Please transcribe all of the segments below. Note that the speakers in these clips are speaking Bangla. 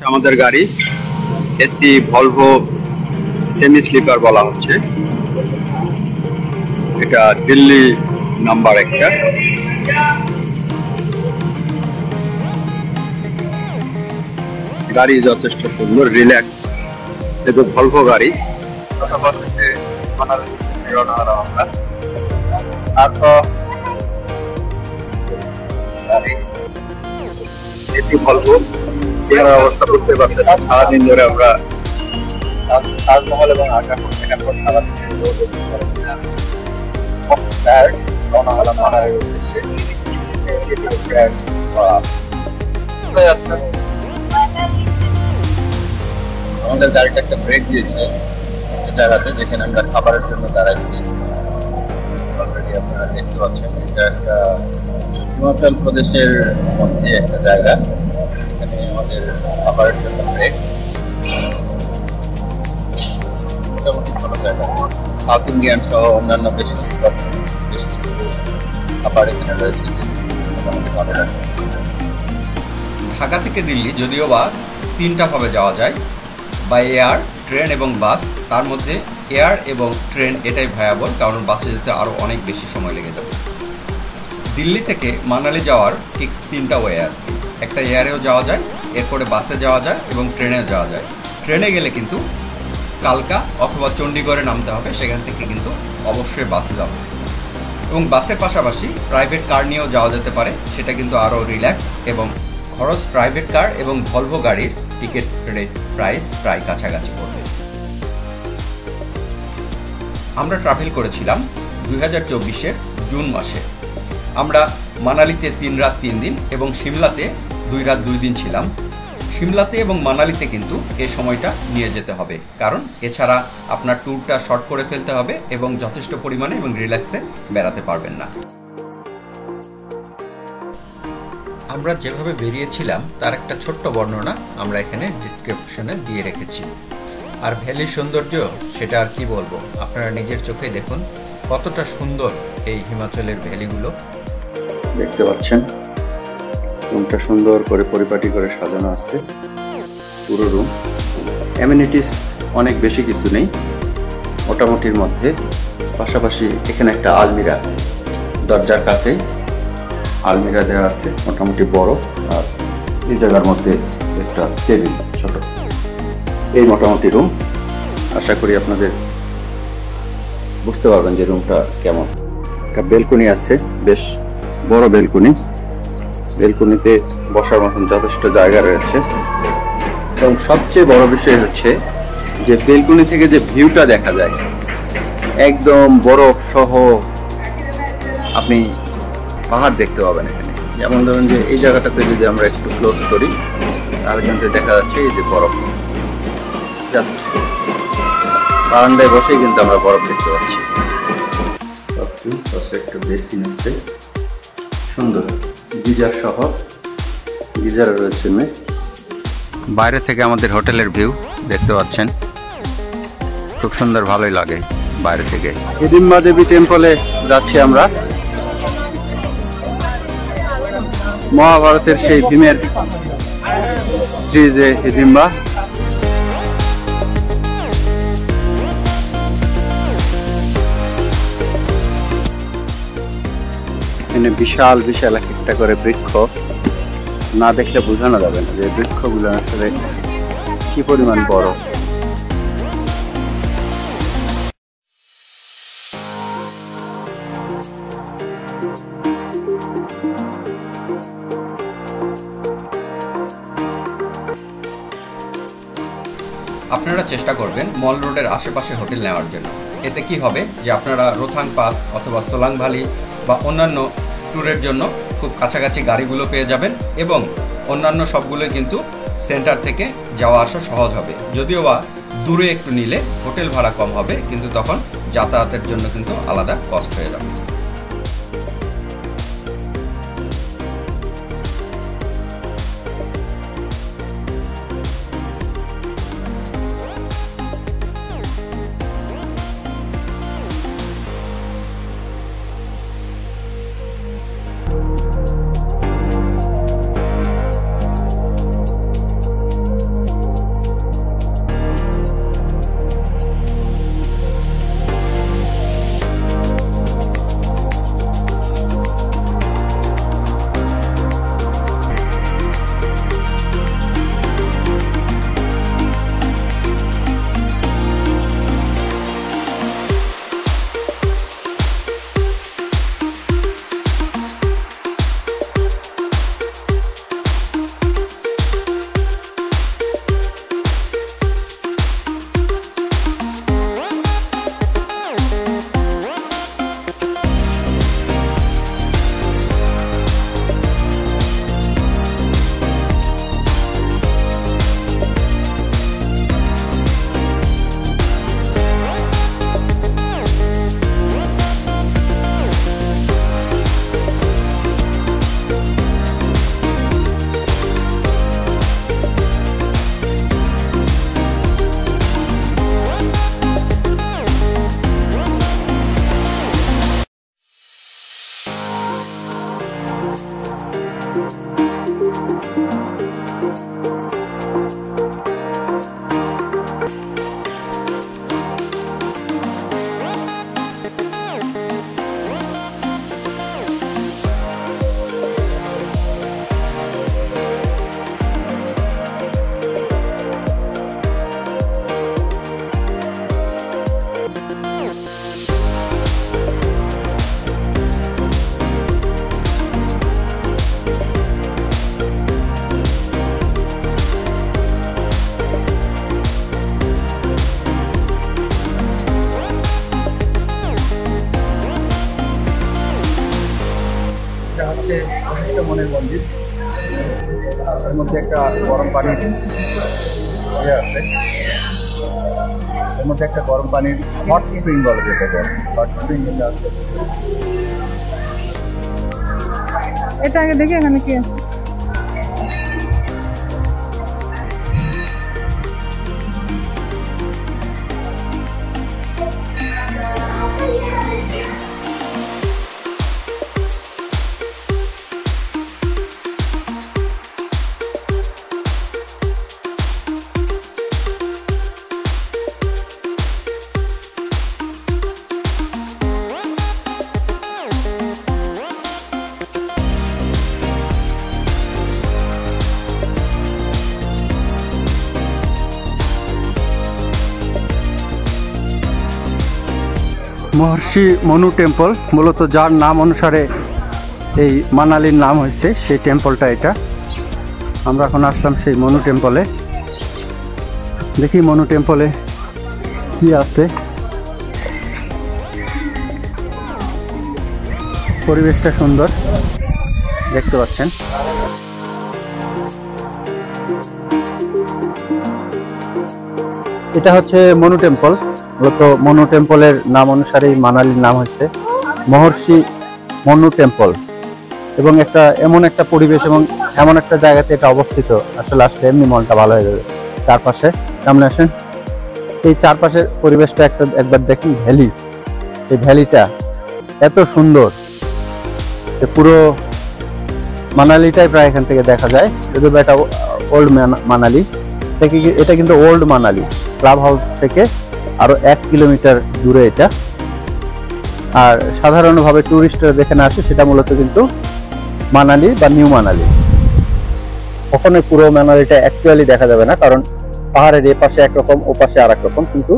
আমাদের গাড়ি এসি ভলভো সেমি স্লিপার বলা হচ্ছে। এটা দিল্লি নাম্বার একটা। গাড়ি যথেষ্ট সুন্দর, রিল্যাক্স। এটা ভলভো গাড়ি। এসি ভলভো চেহারার অবস্থা বুঝতে পারতেছি। সারাদিন ধরে আমরা তাজমহল এবং আগ্রা সারাদিন আমাদের গাড়িটা একটা ব্রেক দিয়েছে জায়গাতে, যেখানে আমরা খাবারের জন্য দাঁড়াইছি। অলরেডি আপনারা দেখতে পাচ্ছেন এটা একটা হিমাচল প্রদেশের মধ্যে একটা জায়গা, এখানে আমাদের খাবারের জন্য ব্রেক। মোটামুটি ভালো জায়গা, সাউথ ইন্ডিয়ান সহ অন্যান্য বেশ কিছু খাবার এখানে রয়েছে, মোটামুটি ভালো লাগছে। ঢাকা থেকে দিল্লি যদিও বা তিনটা ভাবে যাওয়া যায়, বাই এয়ার, ট্রেন এবং বাস। তার মধ্যে এয়ার এবং ট্রেন এটাই ভায়াবল, কারণ বাসে যেতে আরও অনেক বেশি সময় লেগে যাবে। দিল্লি থেকে মানালি যাওয়ার ঠিক তিনটা ওয়ে আসছে। একটা এয়ারেও যাওয়া যায়, এরপরে বাসে যাওয়া যায় এবং ট্রেনেও যাওয়া যায়। ট্রেনে গেলে কিন্তু কালকা অথবা চণ্ডীগড়ে নামতে হবে, সেখান থেকে কিন্তু অবশ্যই বাসে যাবে। এবং বাসের পাশাপাশি প্রাইভেট কার নিয়েও যাওয়া যেতে পারে, সেটা কিন্তু আরও রিল্যাক্স এবং খরচ। প্রাইভেট কার এবং ভলভো গাড়ির টিকিট রেট প্রাইস প্রায় কাছাকাছি পড়বে। আমরা ট্রাভেল করেছিলাম 2024-এর জুন মাসে। আমরা মানালিতে 3 রাত 3 দিন এবং সিমলাতে 2 রাত 2 দিন ছিলাম। সিমলাতে এবং মানালিতে কিন্তু এই সময়টা নিয়ে যেতে হবে, কারণ এছাড়া আপনার ট্যুরটা শর্ট করে ফেলতে হবে এবং যথেষ্ট পরিমাণে এবং রিল্যাক্সে বেড়াতে পারবেন না। আমরা যেভাবে বেরিয়েছিলাম তার একটা ছোট্ট বর্ণনা আমরা এখানে ডিসক্রিপশনে দিয়ে রেখেছি। আর ভ্যালির সৌন্দর্য সেটা আর কি বলবো, আপনারা নিজের চোখে দেখুন কতটা সুন্দর এই হিমাচলের ভ্যালিগুলো। দেখতে পাচ্ছেন রুমটা সুন্দর করে পরিপাটি করে সাজানো আছে, পুরো রুম। অ্যামিনিটিস অনেক বেশি কিছু নেই, মোটামুটির মধ্যে। পাশাপাশি এখানে একটা আলমিরা, দরজার কাছে আলমিরা দেওয়া আছে, মোটামুটি বড়। আর এই জায়গার মধ্যে একটা টেবিল ছোট। এই মোটামুটি রুম। আশা করি আপনাদের বুঝতে পারবেন যে রুমটা কেমন। একটা বেলকনি আছে, বেশ বড় বেলকনি। বেলকনিতে বসার মতন যথেষ্ট জায়গা রয়েছে। এবং সবচেয়ে বড় বিষয় হচ্ছে যে বেলকনি থেকে যে ভিউটা দেখা যায়, একদম বরফ সহ আপনি পাহাড় দেখতে পাবেন এখানে। যেমন ধরুন যে এই জায়গাটাতে যদি আমরা একটু ক্লোজ করি, তাহলে কিন্তু দেখা যাচ্ছে এই যে বরফ। জাস্ট বারান্দায় বসেই কিন্তু আমরা বরফ দেখতে পাচ্ছি। একটা বেসিন আছে, সুন্দর গিজার সহ, গিজার রয়েছে। বাইরে থেকে আমাদের হোটেলের ভিউ দেখতে পাচ্ছেন, খুব সুন্দর, ভালোই লাগে বাইরে থেকে। হিডিম্বা দেবী টেম্পলে যাচ্ছি আমরা। মহাভারতের সেই ভীমের স্ত্রী যে হিডিম্বা, এখানে বিশাল বিশাল একটা করে বৃক্ষ। না দেখলে বোঝানো যাবে না যে বৃক্ষগুলো আসলে কি পরিমাণ বড়। আপনারা চেষ্টা করবেন মল রোডের আশেপাশে হোটেল নেওয়ার জন্য। এতে কি হবে যে আপনারা রোথাং পাস অথবা সোলাং ভ্যালি বা অন্যান্য ট্যুরের জন্য খুব কাছাকাছি গাড়িগুলো পেয়ে যাবেন এবং অন্যান্য সবগুলোই কিন্তু সেন্টার থেকে যাওয়া আসা সহজ হবে। যদিও বা দূরে একটু নিলে হোটেল ভাড়া কম হবে, কিন্তু তখন যাতায়াতের জন্য কিন্তু আলাদা কস্ট হয়ে যাবে। মন্দির, এর মধ্যে একটা গরম পানির আছে, এর মধ্যে একটা গরম পানির হট স্প্রিং বলে যেটাকে, হট স্প্রিং আছে। এটা আগে দেখি এখানে কি আছে। মহর্ষি মনু টেম্পল, মূলত যার নাম অনুসারে এই মানালির নাম হয়েছে সেই টেম্পলটা এটা। আমরা এখন আসলাম সেই মনু টেম্পলে, দেখি মনু টেম্পলে কি আছে। পরিবেশটা সুন্দর দেখতে পাচ্ছেন। এটা হচ্ছে মনু টেম্পল, মূলত মনু টেম্পলের নাম অনুসারে মানালির নাম হয়েছে মহর্ষি মনু টেম্পল। এবং একটা এমন একটা পরিবেশ এবং এমন একটা জায়গাতে এটা অবস্থিত, আসলে আসলে এমনি মনটা ভালো হয়ে যাবে। চারপাশে সামনে আসেন, এই চারপাশের পরিবেশটা একবার দেখুন। ভ্যালি, এই ভ্যালিটা এত সুন্দর, পুরো মানালিটাই প্রায় এখান থেকে দেখা যায়। যদিও এটা ওল্ড মানালি, এটা কিন্তু ওল্ড মানালি। ক্লাব হাউস থেকে আরো 1 কিলোমিটার দূরে এটা। আর সাধারণভাবে টুরিস্টরা যেখানে আসে সেটা মূলত কিন্তু মানালি বা নিউ মানালি। কখনোই পুরো মানালিটা অ্যাকচুয়ালি দেখা যাবে না, কারণ পাহাড়ের এ পাশে একরকম, ও পাশে আর এক রকম, কিন্তু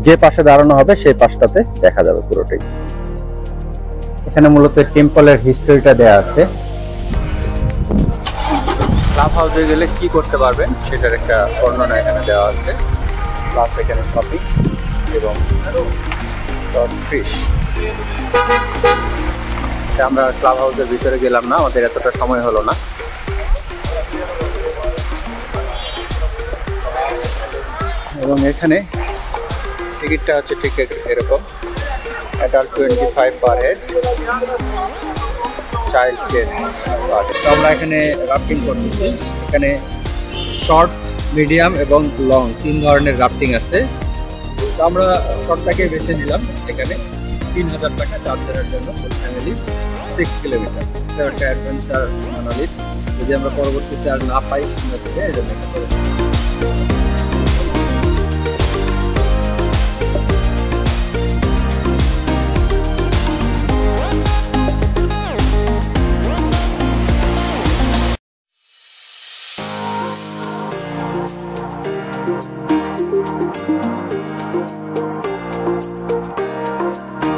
যে পাশে দাঁড়ানো হবে সেই পাশটাতে দেখা যাবে পুরোটাই। এখানে মূলত টেম্পলের হিস্ট্রিটা দেয়া আছে। ক্লাব হাউসে গেলে কি করতে পারবেন সেটার একটা বর্ণনা এখানে দেওয়া আছে, প্লাস এখানে শপিং এবং ফিশ। আমরা ক্লাব হাউসের ভিতরে গেলাম না, আমাদের এতটা সময় হলো না। এবং এখানে টিকিটটা হচ্ছে ঠিক এরকম, adult 25 per head, child 10 per head. আমরা এখানে রাফটিং করতেছি। এখানে শর্ট, মিডিয়াম এবং লং 3 ধরনের রাফটিং আছে। তো আমরা শর্টটাকে বেছে নিলাম। এখানে 3000 টাকা 4 দিনের জন্য, ফুল ফ্যামিলি, 6 কিলোমিটার। এটা একটা অ্যাডভেঞ্চার মানালির। যদি আমরা পরবর্তীতে আর না পাই সামনে থেকে, এই জন্য একটা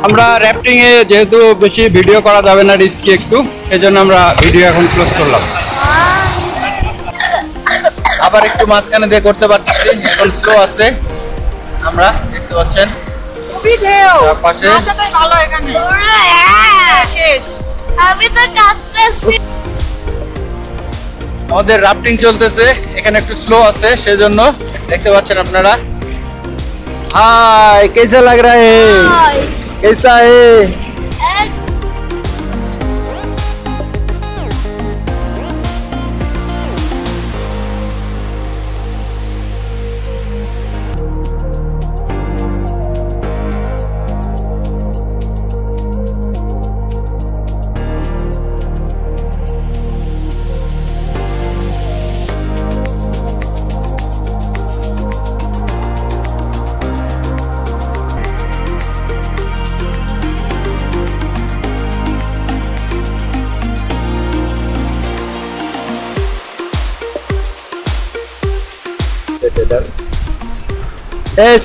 আমরা র্যাফটিং এ যেহেতু বেশি ভিডিও করা যাবে না, রিস্কি একটু, সেজন্য আমরা ভিডিও এখন ক্লোজ করলাম। আবার একটু মাঝখানে দিয়ে করতে পারতেছি, এখন স্লো আছে। আমরা দেখতে পাচ্ছেন পাশে ভালো এখানে শেষ। আমি তো কাঁদতেছি। আমাদের রাফটিং চলতেছে, এখানে একটু স্লো আছে, সেজন্য দেখতে পাচ্ছেন আপনারা। হাই, कैसा लग रहा है? कैसा है?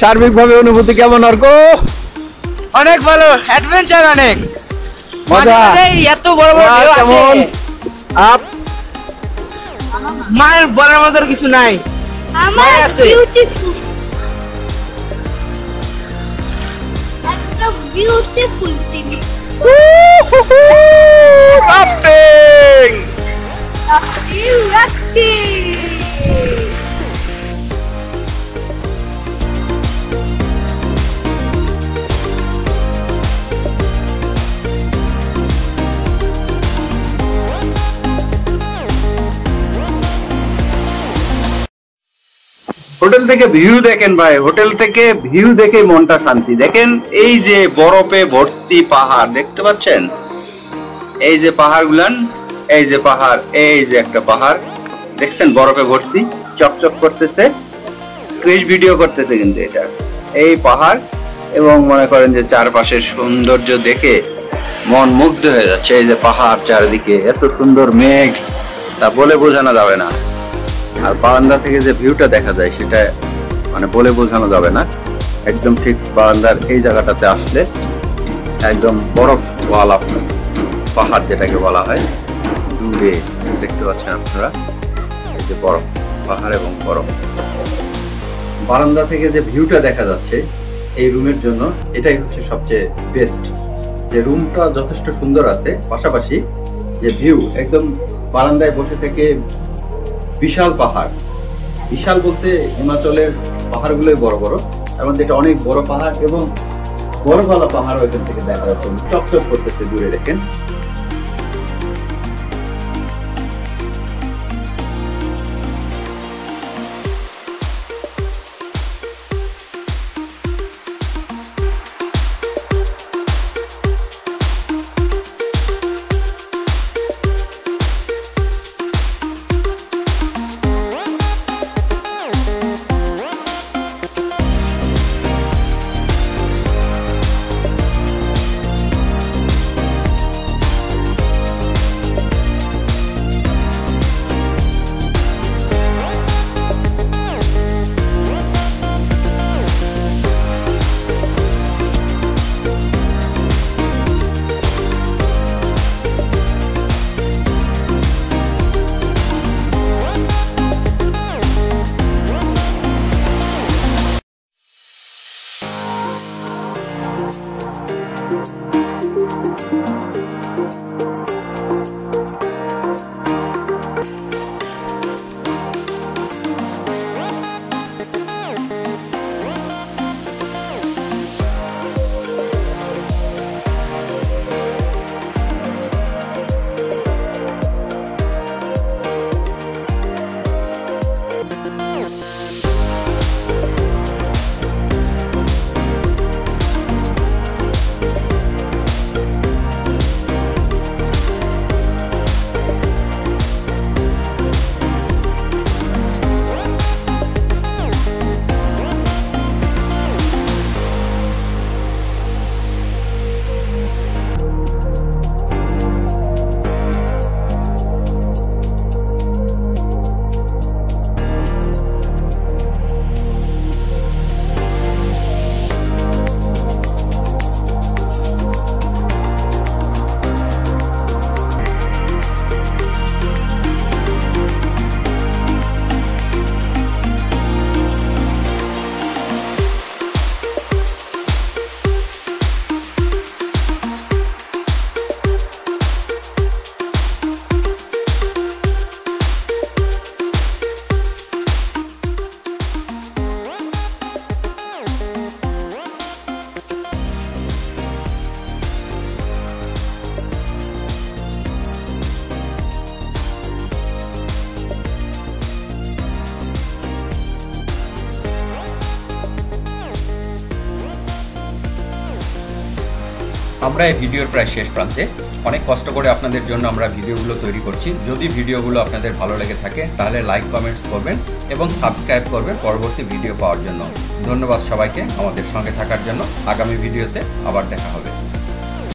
সার্বিকভাবে অনুভূতি কেমন অর্ক? অনেক ভালো, অ্যাডভেঞ্চার অনেক মজা। এত বড় বড় ঢেউ আসে, কেমন আপ? মায়ের বলার মতো কিছু নাই। আমার আছে। বিউটিফুল, একদম বিউটিফুল জিনিস। Rafting Lucky. হোটেল থেকে ভিউ দেখেন ভাই, হোটেল থেকে ভিউ দেখে মনটা শান্তি। দেখেন এই যে বরফে ভর্তি পাহাড় দেখতে পাচ্ছেন, এই যে পাহাড়গুলান, এই যে পাহাড়, এই যে একটা পাহাড় দেখছেন বরফে ভর্তি, চকচক করতেছে, ক্রিশ ভিডিও করতেছে কিন্তু এটা এই পাহাড়। এবং মনে করেন যে চারপাশের সৌন্দর্য দেখে মন মুগ্ধ হয়ে যাচ্ছে। এই যে পাহাড় চারিদিকে, এত সুন্দর মেঘ, তা বলে বোঝানো যাবে না। আর বারান্দা থেকে যে ভিউটা দেখা যায় সেটা মানে বলে বোঝানো যাবে না। একদম ঠিক বারান্দার এই জায়গাটাতে আসলে একদম বরফওয়ালা পাহাড় যেটাকে বলা হয়, দূরে দেখতে পাচ্ছেন আপনারা এই যে বরফ পাহাড় এবং বরফ। বারান্দা থেকে যে ভিউটা দেখা যাচ্ছে এই রুমের জন্য এটাই হচ্ছে সবচেয়ে বেস্ট। যে রুমটা যথেষ্ট সুন্দর আছে, পাশাপাশি যে ভিউ একদম বারান্দায় বসে থেকে বিশাল পাহাড়, বিশাল বলতে হিমাচলের পাহাড়গুলোই বড় বড়, তার মধ্যে এটা অনেক বড় পাহাড় এবং বরফওয়ালা পাহাড় ওইখান থেকে দেখা যাচ্ছে, চকচক করতেছে দূরে দেখেন। আমরা এই ভিডিওর প্রায় শেষ প্রান্তে। অনেক কষ্ট করে আপনাদের জন্য আমরা ভিডিওগুলো তৈরি করছি। যদি ভিডিওগুলো আপনাদের ভালো লেগে থাকে তাহলে লাইক কমেন্টস করবেন এবং সাবস্ক্রাইব করবেন পরবর্তী ভিডিও পাওয়ার জন্য। ধন্যবাদ সবাইকে আমাদের সঙ্গে থাকার জন্য। আগামী ভিডিওতে আবার দেখা হবে।